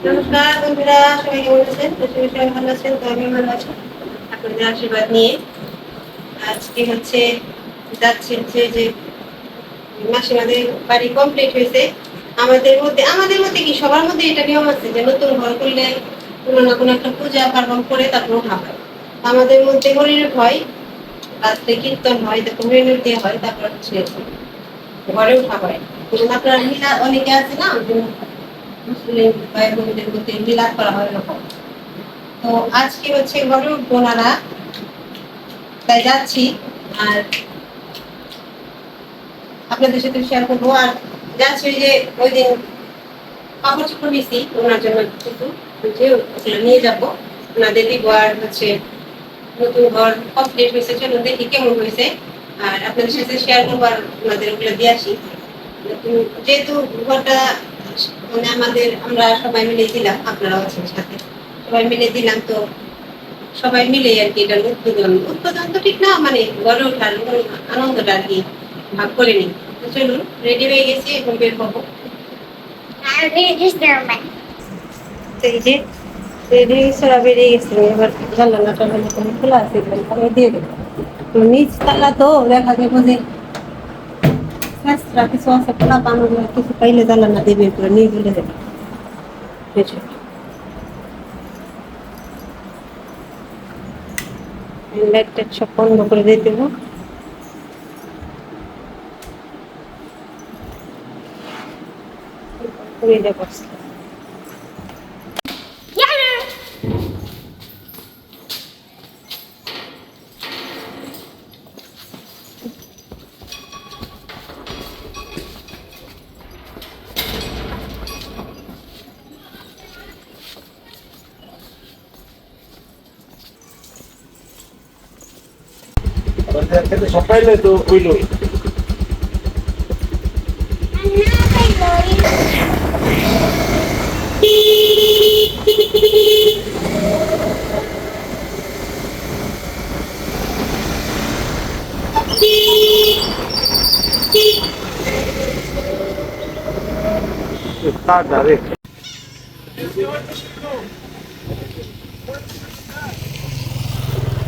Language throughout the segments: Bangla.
নমস্কার বন্ধুরা, সবাই কেমন আছেন? সবাই ভালো আছেন তো? আমি ভালো আছি আপনাদের আশীর্বাদ নিয়ে। আজকে যাচ্ছে যে মাসিমাদের বাড়ি কমপ্লিট হয়েছে। আমাদের মধ্যে কি সবার মধ্যে এটা নিয়ম আছে যে নতুন ঘর করলে কোনো না কোনো একটা পূজা পার্বণ করে তারপর উঠা হয়। আমাদের মধ্যে হরির হয়, রাত্রে কীর্তন হয়, তারপর হরিণের দেওয়া হয়, তারপর ঘরে উঠা হয়। আপনার মিলাদ অনেকে আছে না, মুসলিম ভাই বোনদের মধ্যে মিলাদ করা হয় এরকম। তো আজকে ঘরে উঠবো না, তাই যাচ্ছি। আর আপনাদের সাথে শেয়ার করবো। আর যাচ্ছি ওই যে ওই দিন কাপড় চোপড় নিয়েছি ওনার জন্য কিছু, ওগুলো নিয়ে যাবো ওনাদের দিব। আর নতুন ঘর কমপ্লিট হয়েছে, চলুন দেখি কেমন হয়েছে। আর আপনাদের সাথে শেয়ার করবো আর ওনাদের ওগুলো দিয়ে আসি। যেহেতু ঘরটা আমরা সবাই মিলে দিলাম, আপনারাও আছেন সাথে, সবাই মিলে দিলাম, তো সবাই মিলে আর কি এটার উদ্বোধন তো ঠিক না, মানে গড়ে ওঠার আনন্দটা আর কি ভাগ করে নিই। তো চলুন, রেডি হয়ে গেছি, এখন বের হবো। এই যে রেডি সরা বেরিয়ে গেছিল, এবার জানলাটা খোলা আছে, আমি দিয়ে দেবো। নিচ তালা তো দেখা যাবো যে কিছু আছে, খোলা পানো কিছু পাইলে জানলা দেবে, করে নিয়ে চলে যাবে। লাইট সব বন্ধ করে দিয়ে দেবো। সকালে তো হইল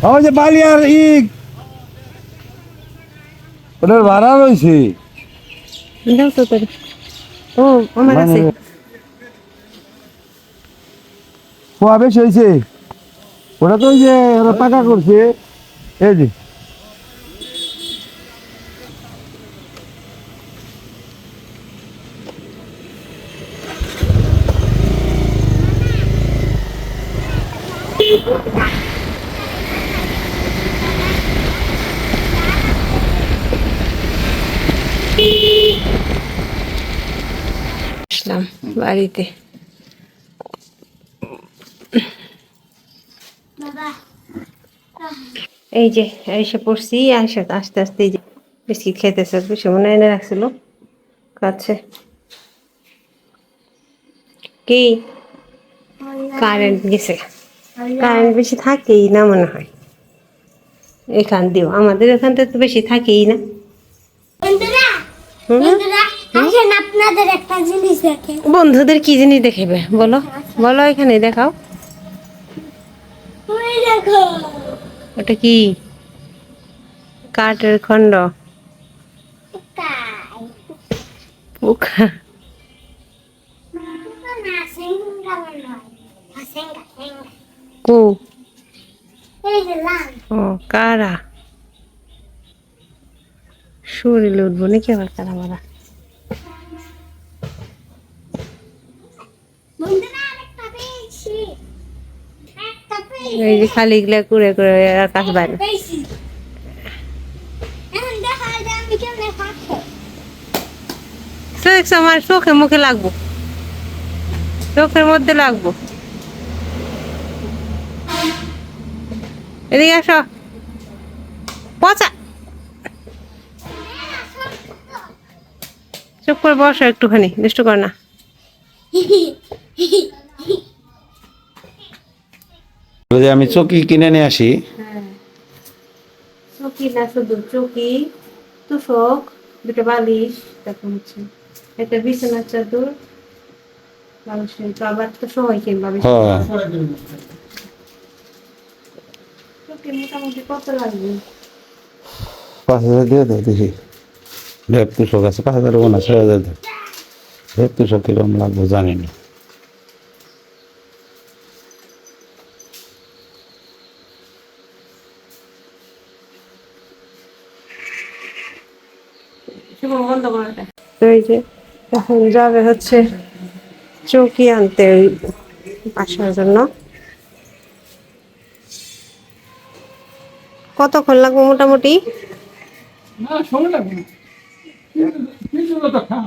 আমার যে বালি আর ওটার ভাড়া রয়েছে। ও আমার মানে আছে। খোয়া বেশ হয়েছে, ওটা তো ওই যে ওরা পাকা করছে। এই যে আসলাম বাড়িতে। এই যে এসে পড়ছি, আস্তে আস্তে এই যে বিস্কিট খাইতেছে, বেশি মনে এনে রাখছিল, খাচ্ছে। কি কারেন্ট গেছে? কারেন্ট বেশি থাকেই না মনে হয় এখান দিয়েও, আমাদের এখানটা তো বেশি থাকেই না। আপনাদের একটা জিনিস দেখে। বন্ধুদের কি জিনিস দেখাবে বলো, বলো, এখানে দেখাও। দেখো ওটা কি? কাঠের খণ্ড? পোকা? কো? ও কারা? শরীরে উঠবো নাকি আবার কারা মারা? এই যে খালি গুলা করে করে কাজ বাইরে। আমার চোখে মুখে লাগবো, চোখের মধ্যে লাগবো। এদিকে আসো, পচা। চুপ করে বসো, একটুখানি দুষ্টু কর না। আমি চকি কিনে নিয়ে আসি। চকি না, শুধু চকি, তুষক, দুটো বালিশ, তারপর একটা বিছানার চাদর, বালিশের তো আবার তো সময় কিনবা বেশি। হ্যাঁ তোকে মোটামুটি কত লাগবে? 5,000 দিয়ে দেয় দেখি লেপ তুষক আছে 5,000 না 6,000 দেয় লেপ তুষক কিরকম লাগবে জানি না শুভ বন্ধ করাটা। তো এই যে এখন যাবে হচ্ছে চৌকি আনতে ওই বাসার জন্য। কতক্ষণ লাগবে মোটামুটি? না সময় লাগবে না কিছু তো খান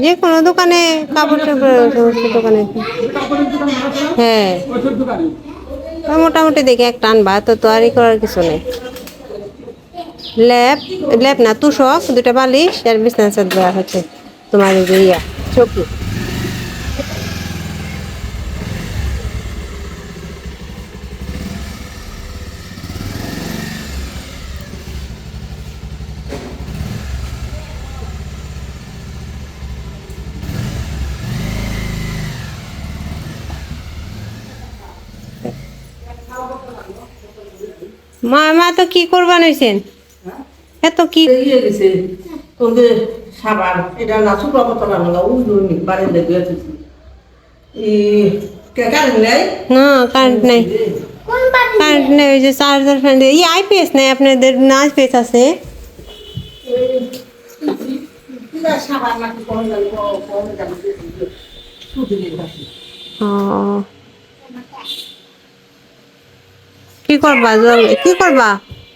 যে কোনো দোকানে কাপড় চোপড় সমস্ত দোকানে। হ্যাঁ ওষুধ দোকানে তো মোটামুটি দেখি একটা আনবা, তো তৈরি করার কিছু নেই। ল্যাপ ল্যাপ না তুষক, দুটা বালিশ আর বিছানা চাদর দেওয়া হচ্ছে তোমার এই যে ইয়া চৌকি। মা তো কি করবান হইছেন? এত কি ইয়ে গেছে তোদের সাবান এটা না শুক্র কত না লাগা উজুনি বাড়ি লেগে আছে কে কারেন্ট নেই না কারেন্ট নেই, কারেন্ট নেই। ওই যে চার্জার ফ্যান এই আইপিএস নেই আপনাদের? না আইপিএস আছে। সাবান নাকি কমে যাবে কমে যাবে শুধু ও কি করবা কি করবা?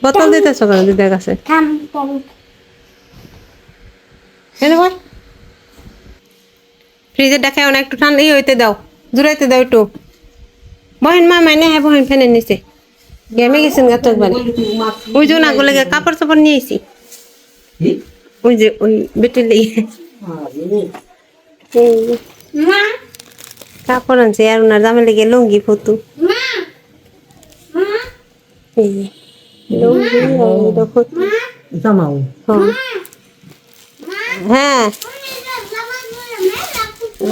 বোতল দিতেছ কেন দিদির কাছে? থাম থাম ফ্রিজের ডাকে অনেক একটু ঠান্ডা হইতে দাও, জুড়াইতে দাও একটু। বহেন মা মানে হ্যাঁ বহেন ফ্যানের নিচে গেমে গেছেন গা তো একবারে। ওই যে না গুলো কাপড় চাপড় নিয়ে আইছি, ওই যে ওই বেটির লেগে মা কাপড় আনছে আর ওনার জামে লেগে লুঙ্গি ফতু মা মা এই যে লুঙ্গি আর এটা ফতু। জামাও হ্যাঁ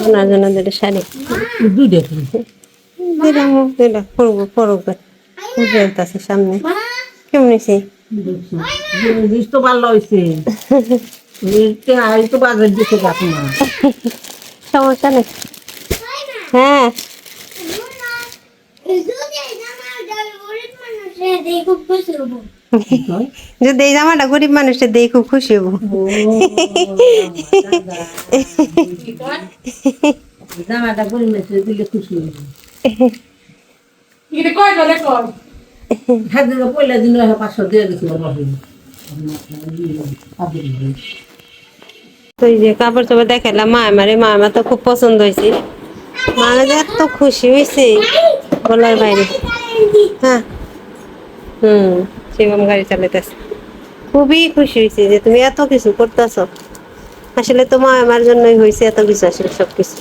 ওনার জন্য দুটো শাড়ি দুই দেখ দিলাম, দিলা পরবো পরবে আছে সামনে। কেমন হয়েছে? জিনিস তো ভালো হয়েছে তো বাজার দিতে গাছ না সমস্যা নেই। হ্যাঁ যদি এই জামাটা গরিব মানুষের দিয়ে খুব খুশি হবো। জামাটা করে মেসে দিলে খুশি হবে এটা কয় জনে কয় হ্যাঁ দিলে পয়লা দিন 500 দিয়ে গেছিল তো এই যে কাপড় চোপড় দেখালাম মা আমার তো খুব পছন্দ হয়েছে। মা যে এত খুশি হয়েছে বলার বাইরে। হ্যাঁ শিবম গাড়ি চালাইতেছে, খুবই খুশি হয়েছে যে তুমি এত কিছু করতেছ। আসলে তো মা আমার জন্যই হয়েছে এত কিছু, আসলে সবকিছু।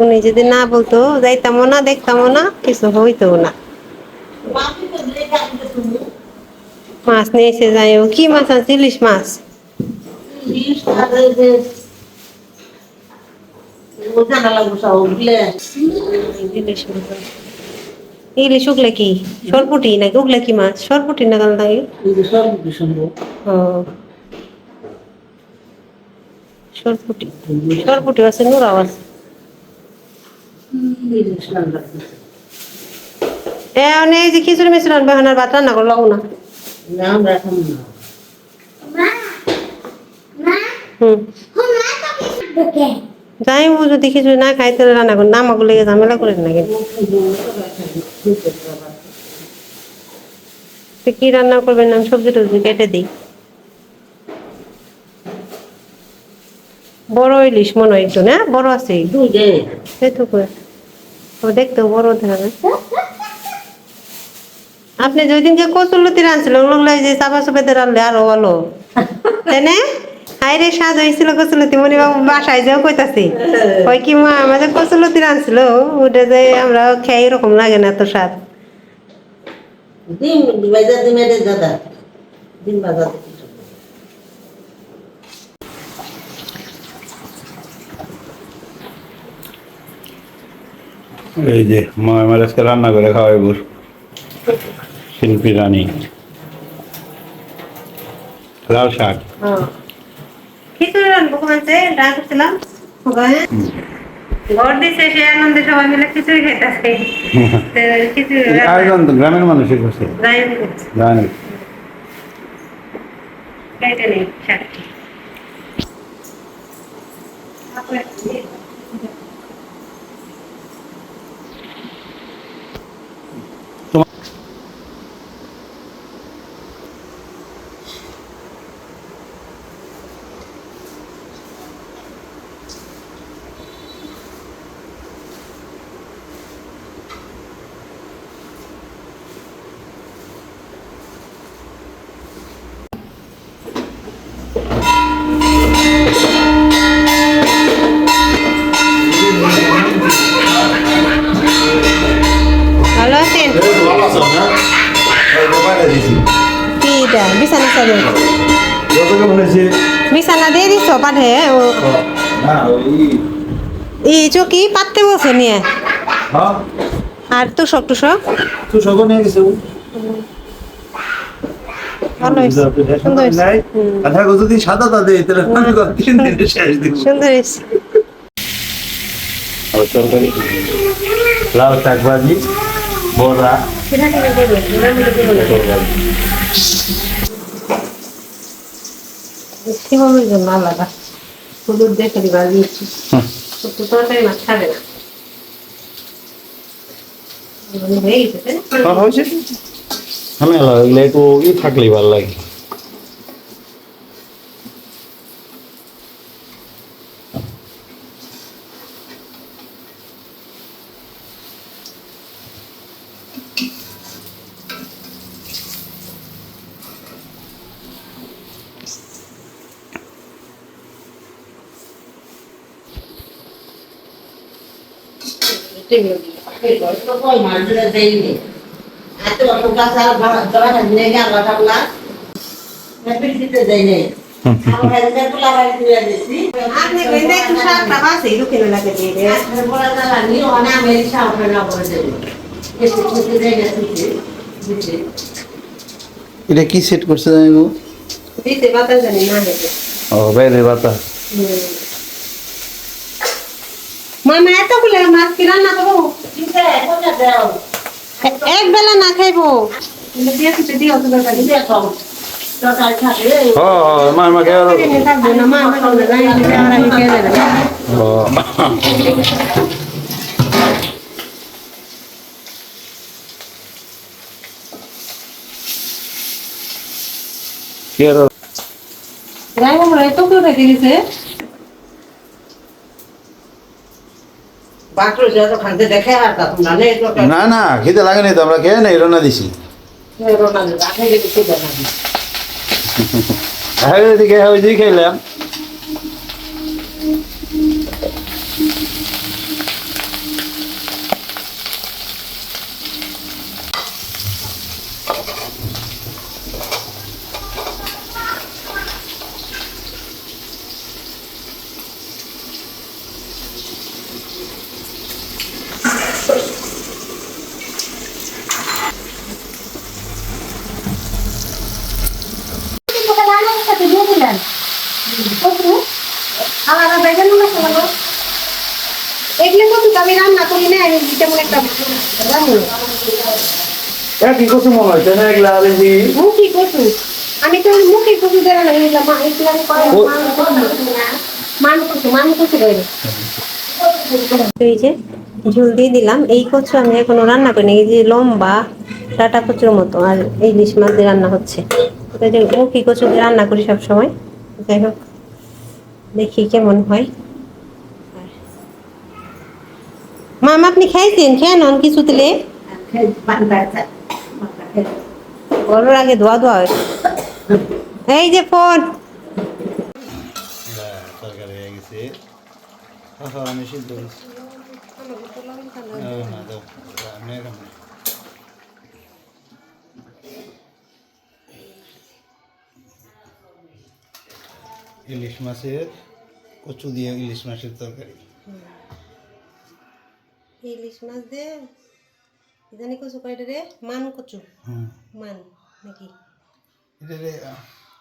উনি যদি না বলতো যাইতামও না দেখতামও না কিছু হইতো না। মাছ নিয়ে এসে যাই, কি মাছ আছে? ইলিশ মাছ। ইলিশ মাছ, ইলিশ উগলে কি সরপুটি নাকি? উগলে কি মাছ? সরপুটি না কাল থাকে। ও সরপুটি, সরপুটি আছে, নোরাও আছে। এই যে খিচুড়ি মিচুড়ি আনবে, আর ভাত রান্না করে লাগো না। যাই ও যদি খিচুড়ি না খাই তাহলে রান্না করে নামাগুলো লেগে ঝামেলা করে না। কি রান্না করবেন? আমি সবজি টবজি কেটে দিই। বড় ইলিশ মনে হয় একটু না, বড় আছে দেখতেও বড় ধরে। আপনি যেই দিনকে কচুরলতি রাঁধছিল ওগুলো যে চাপা চাপাতে রাঁধলে আরো ভালো তাই না? হাইরে স্বাদ হয়েছিল কচুরলতি। মনি বাবু বাসায় যাও কইতাছি, ওই কি মা আমাদের কচুরলতি রাঁধছিল ওটা যে আমরা খেয়ে এরকম লাগে না, এত স্বাদ। ডিম ভাজা দিচ্ছি। এই যে মা আমার আজকে রান্না করে খাওয়াই বুর শিল্পী রানী লাল শাক খিচুড়ি রান্না করেছে ডাল করছিলাম ঘর দিছে সে আনন্দে সবাই মিলে খিচুড়ি খেতেছে খিচুড়ি এই আয়োজন তো গ্রামের মানুষই করছে জানি কেটে নেই শাক ভালো আছেন কি এটা বিছানা চাদর বিছানা দিয়ে দিচ্ছ পাঠে এই চকি পাততে বলছে নিয়ে আর তুষক টুসক ভালো হয়েছে সুন্দর হয়েছে যদি সাদা তাদের সুন্দর হয়েছে লাল শাক ভাজি বড়া শিবমের জন্য আলাদা হলুদ দেখে দিবা দিয়েছি তো তরকারি মাছ খাবে না হয়ে গেছে হয়েছে ঝামেলা লাগলে একটু থাকলেই ভালো লাগে আপনি কইলে একটু শাকটা বাসে লুকিয়ে লাগে দিয়ে দে এটা কি সেট করছে জানি গো দিতে বাতাস জানি না হেঁটে ও বাইরে বাতা মামা এতগুলো মাছ কি রান্না করবো এক বেলা না খাইবো দিয়ে কিছু দিও তো তরকারি ও মা আমাকে আর থাকবে না মা আমার নাই আর আমি খেয়ে দেবে ও কি আর রাই বাবা এত করে রেখে দিছে বাকরো যত খাইতে দেখে আর তা তোমরা নেই তো না না খেতে লাগে নাই তো আমরা খেয়ে নাই রওনা দিছি রোনা রাখে গেলে কি জানা হ্যাঁ এদিকে ওই দিকে খেলাম আলাদা বেগুন না খাবো এগুলো তো আমি রান্না করি না আমি যেমন একটা রান্না কি করছো মনে হচ্ছে না এগুলা বেশি মুখি কচু আমি তো মুখি কচু দেওয়া না এগুলো মা এগুলো আমি মান কচু করি এই যে ঝুল দিয়ে দিলাম এই কচু আমি এখনো রান্না করিনি এই যে লম্বা টাটা কচুর মতো আর এই ইলিশ মাছ দিয়ে রান্না হচ্ছে এটা যে মুখি কচু দিয়ে রান্না করি সব সময় যাই হোক দেখি কেমন হয় মামা আপনি খাইছেন খেয়ে নন কিছু দিলে বলার আগে ধোয়া ধোয়া হয় এই যে ফোন তরকারি হয়ে গেছে আমি সিদ্ধ করছি ইলিশ মাছের কচু দিয়ে ইলিশ মাছের তরকারি। ইলিশ মাছ দে জানি কচু কয়টা রে মান কচু হুম, মান নাকি এটা রে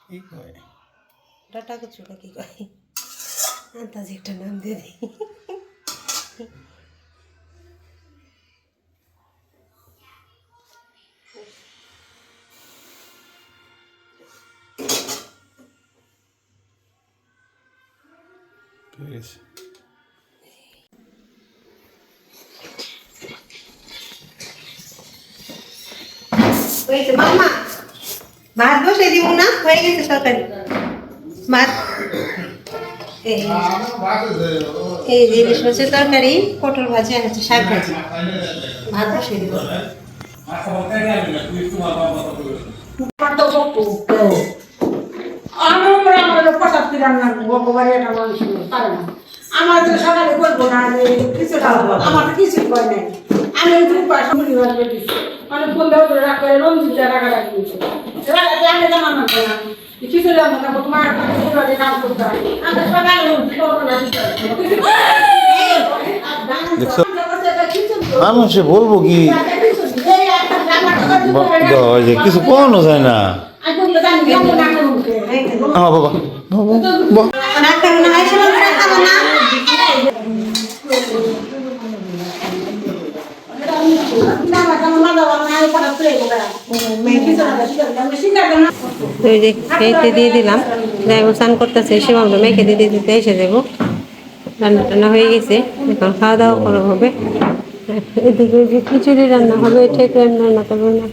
কি কয় ডাটা কচু নাকি কয় আন্দাজে একটা নাম দিয়ে দিই। ঠিক আছে। হয়েছে মামা ভাত বসে দিব না হয়ে গেছে তরকারি ভাত এই এই যে ইলিশ মাছের তরকারি পটল ভাজি আর হচ্ছে শাক ভাজি ভাত বসে দিব আমার তো সকালে বলবো না যে কিছু খাবো আমার তো কিছু কয় নাই আমি ওই দুই পাশে মুড়ি ভাত করে দিচ্ছি মানে বললে ওদের রাগ করে রঞ্জিতা রাখা রাখি দিচ্ছে আমি জানার না কিছু জানো না তোমার কাম করতে হয় আমরা সকালে দেখছো মানুষে বলবো কি ওই যে কিছু কখনো যায় না। আমার বাবা না খাবো না আইসা খাবো না ওই যে খেতে দিয়ে দিলাম যাই স্নান করতেছে শিবাঙ্গ মেখে দিয়ে দিতে এসে যাবো রান্না টান্না হয়ে গেছে এখন খাওয়া দাওয়া করা হবে এদিকে যে খিচুড়ি রান্না হবে ঠিক রান্না করবো না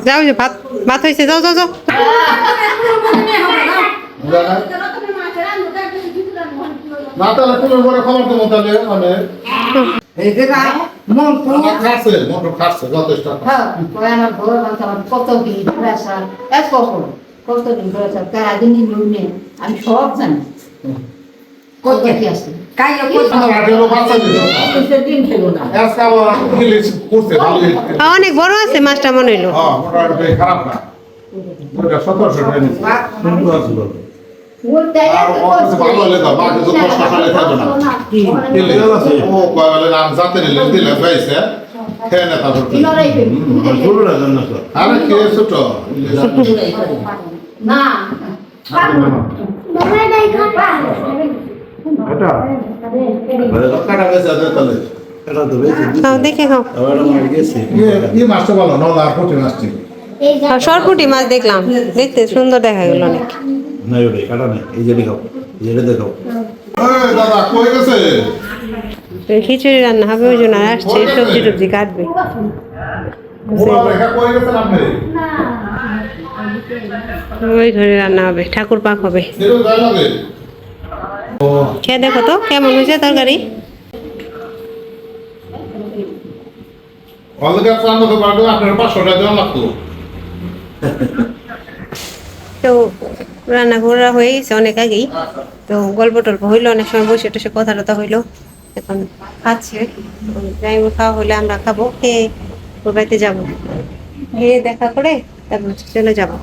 যাও যে ভাত ভাত হয়েছে যাও যাও যাও না তাহলে তুমি পরে খবর দেবো তাহলে মানে এই যে মন খাচ্ছে মোটর খাচ্ছে যথেষ্ট হ্যাঁ আমার বড় আমার কত দিন প্রেশার কত দিন প্রেশার তার দিন নিয়ে আমি সব জানি কত কি আছে কাই বাচ্চা দিন খেলো না আজকে আবার ইংলিশ করছে ভালো অনেক বড় আছে মাছটা মনে হইলো হ্যাঁ মোটামুটি খারাপ না ওটা 1700 টাকা নিচ্ছে সুন্দর আছে আর অত ভালো হলে তো বাকি তো কষ্ট করে খাবে না দিলে ও কয়লে নাম জাতে নিলে দিলে পাইছে খেয়ে না তারপর শুরু না জানা তো আরে কে ছোট না এটা কাটা গেছে তাহলে এটা তো বেশি খাও দেখে খাও আবার আমার গেছে এই মাছটা ভালো নলা আর কোটি মাছটি সরপুটি মাছ দেখলাম দেখতে সুন্দর দেখা গেল অনেক না ওরে কাটা নাই এই যে দেখাও এই যে দেখাও এই দাদা কই গেছে খিচুড়ি রান্না হবে ওই জন্য আসছে সবজি টবজি কাটবে ওরা রেখা কই গেছে আপনি ওই ঘরে রান্না হবে ঠাকুর পাক হবে সেটা যায় লাগে খেয়ে দেখো তো কেমন হয়েছে তরকারি অলগা চান্দ তো বাড়বে আপনার 500 টাকা দেওয়া লাগতো তো রান্না করা হয়ে গেছে অনেক আগেই তো গল্প টল্প হইলো অনেক সময় বসে টসে কথা টথা হইলো এখন খাচ্ছে যাই হোক খাওয়া হলে আমরা খাবো খেয়ে ওর বাড়িতে যাবো খেয়ে দেখা করে তারপর চলে যাবো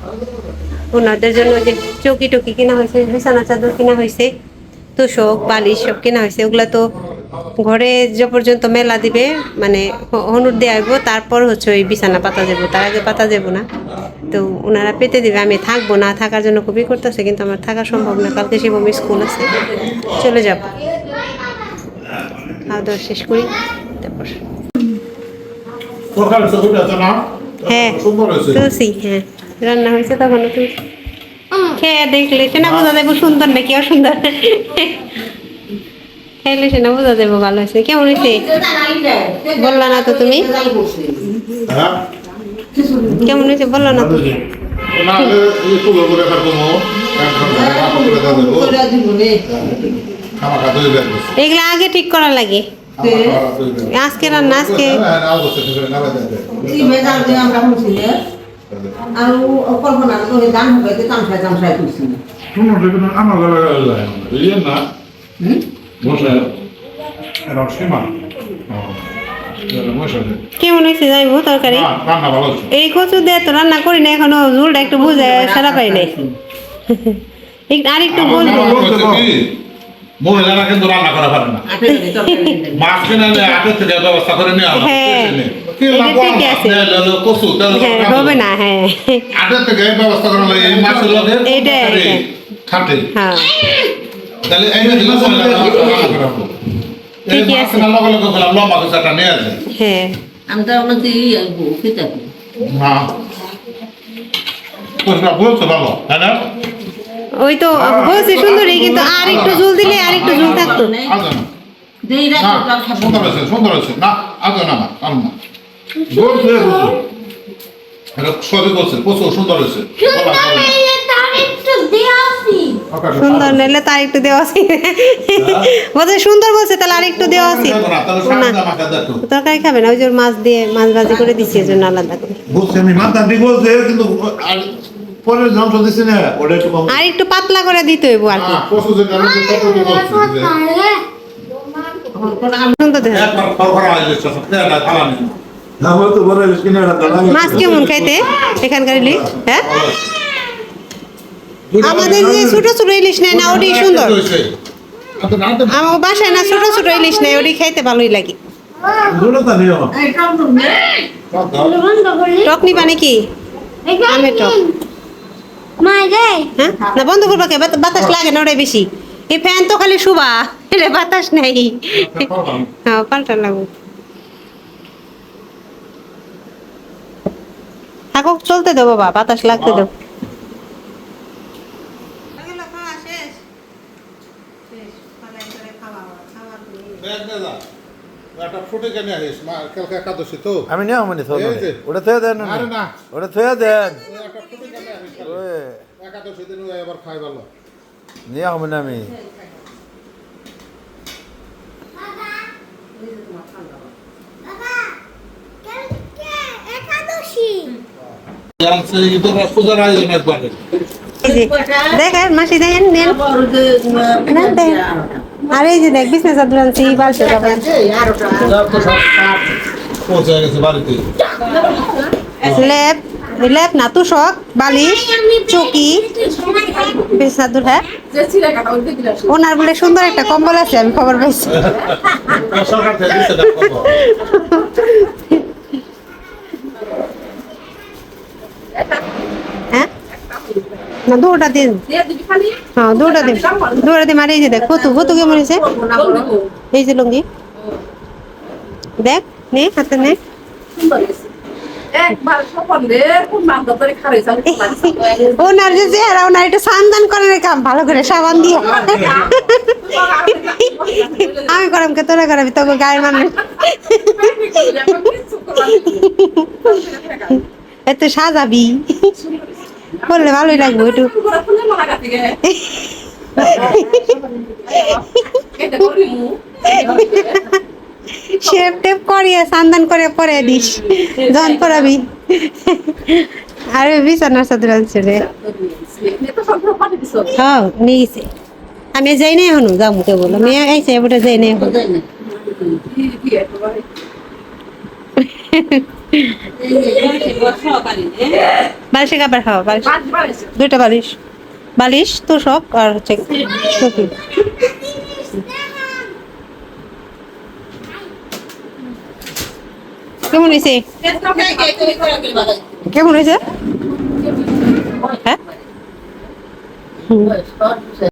ওনাদের জন্য যে চৌকি টকি কেনা হয়েছে বিছানা চাদর কেনা হয়েছে তোষক বালিশ সব কেনা হয়েছে ওগুলা তো ঘরে যে পর্যন্ত মেলা দিবে মানে হনুর দেওয়া হইব তারপর হচ্ছে ওই বিছানা পাতা যাবো তার আগে পাতা যাবো না তো ওনারা পেতে দিবে আমি থাকবো না থাকার জন্য খুবই করতেছে কিন্তু আমার থাকা সম্ভব না কালকে শিবম স্কুল আছে চলে যাব খাওয়া দাওয়া শেষ করি তারপর সরকার তো দুটো আছে না হ্যাঁ সুন্দর হয়েছে তুলসী হ্যাঁ রান্না হয়েছে তখন তুই খেয়ে দেখলে সেটা বোঝা যাবে সুন্দর নাকি অসুন্দর খেলে সেটা বোঝা যাবে ভালো হয়েছে কেমন হয়েছে বললা না তো তুমি হ্যাঁ কেমন হয়েছে বললো না তো না এই কুলো করে রাখবো একদম রাখবো করে দেবো খাওয়া খাওয়া দুই ব্যাগ এগুলো আগে ঠিক করা লাগে আজকে রান্না আজকে আমরা বলছি আর কল্পনা করে দাম হবে তামসায় তামসায় করছি আমার গলা ইয়ে না বসে রসিমা কেমন হয়েছে যাইবো তরকারি? রান্না ভালো হচ্ছে। এই কচু দিয়ে তো রান্না করি না এখনো, ঝোলটা একটু বুঝে সারা পাই নাই। আর একটু বলবো। মহিলারা কিন্তু রান্না করা পারে না। মাছ কিনে নিয়ে আগে থেকে ব্যবস্থা করে নেওয়া হয়। হ্যাঁ, কি এটা লাগবে? ঠিকই আছে। কচু তেল হ্যাঁ, হবে না, হ্যাঁ। আগে থেকে ব্যবস্থা করা লাগে এই মাছের লগে এইটাই। খাটে। হ্যাঁ, তাহলে এই যে মহিলারা রান্না করা হবে। এই ঠিকই মাছ আছে। না লগে লগে বললাম লম্বা কিছু একটা নিয়ে যায়। হ্যাঁ। আমি তো আপনাকে খেতে না। কচুটা বলছে ভালো, তাই না? ওই তো বলছে সুন্দরী, কিন্তু আর একটু ঝোল দিলে আর একটু ঝোল থাকতো। আগে না। দেই না, রাখো সুন্দর হয়েছে, সুন্দর হয়েছে। না, আগে না, না, আর না। বলছে, বলছে। এটা সবই বলছে, প্রচুর সুন্দর হয়েছে। সুন্দর নিলে তার একটু দেওয়া আছে। বলছে সুন্দর বলছে, তাহলে আর একটু দেওয়া আছে। না, তরকারি খাবে না, ওই যে ওর মাছ দিয়ে মাছ ভাজি করে দিচ্ছি, এই জন্য আলাদা করে। বলছে আমি মাথা ঠিক বলছে, কিন্তু আর পরের ঝামস দিচ্ছি না, ওটা একটু কম। আর একটু পাতলা করে দিতে হইব আর কি। প্রচুর যে কারণে কতটুকু বলছে যে সুন্দর দেখে। একবার ফরফরা হয়ে যাচ্ছে, এটা থালা নেই। মাছ কেমন খাইতে এখানকার ইলিশ? হ্যাঁ, আমাদের যে ছোট ছোট ইলিশ নেয় না, ওটাই সুন্দর। আমার বাসায় না ছোট ছোট ইলিশ নেয়, ওটাই খাইতে ভালোই লাগে। টক নিবা নাকি? আমের টক। হ্যাঁ, না বন্ধ করবা কে? বাতাস লাগে না, ওটাই বেশি। এই ফ্যান তো খালি শুবা, এটা বাতাস নেই। হ্যাঁ, পাল্টা লাগবে। থাকো, চলতে দেবো বাবা, বাতাস লাগতে দেবো। একটা ফুটে কেন আসিস, কালকে একাদশী তো। আমি নিয়ে মানে এই যে। ওটা থয়ে দেন আরে না, ওটা থয়ে দেন একটা ফুটে কেন আসিস, ওই একাদশী দিন এবার খাই ভালো। নিয়ে মানে আমি পূজার আয়োজন একবারে। দেখেন মাসি, দেখেন নেন। না, দেখেন। আর এই যে দেখ বিছনা চাদর আনছি, বালতি যাবেন। পৌঁছে গেছে বাড়িতে। লেপ, লেপ না তুষক, বালিশ, চৌকি, বিছনা চাদর। হ্যাঁ, ওনার বলে সুন্দর একটা কম্বল আছে, আমি খবর পাইছি। সরকার থেকে দিচ্ছে, দেখো। হ্যাঁ, না দুটা দিন। হ্যাঁ, দুটা দিন, দুটা দিন। আর এই যে দেখ ফতু, ফতু কেমন হয়েছে? এই যে লুঙ্গি দেখ, নে হাতে নে। ওনার যে চেহারা, ওনার একটু সান্দান করে কাম ভালো করে সাবান দিয়ে। আমি করাম কে, তোরা করাবি, তবে গায়ের মানুষ এত সাজাবি বললে ভালোই লাগবে একটু। শেপ টেপ করিয়ে সান্দান করে পরে দিস, জন পরাবি। আরে বিছানার চাদর আনছে রে। হ্যাঁ, নিয়ে গেছে। আমি যাই না এখনো, যাবো কে বলো মেয়ে আইসে, এবারে যাই না এখন। বালিশে কাপড় খাওয়া, বালিশ দুইটা, বালিশ, বালিশ তোষক আর হচ্ছে চৌকি। কেমন হয়েছে? কেমন হয়েছে? হ্যাঁ।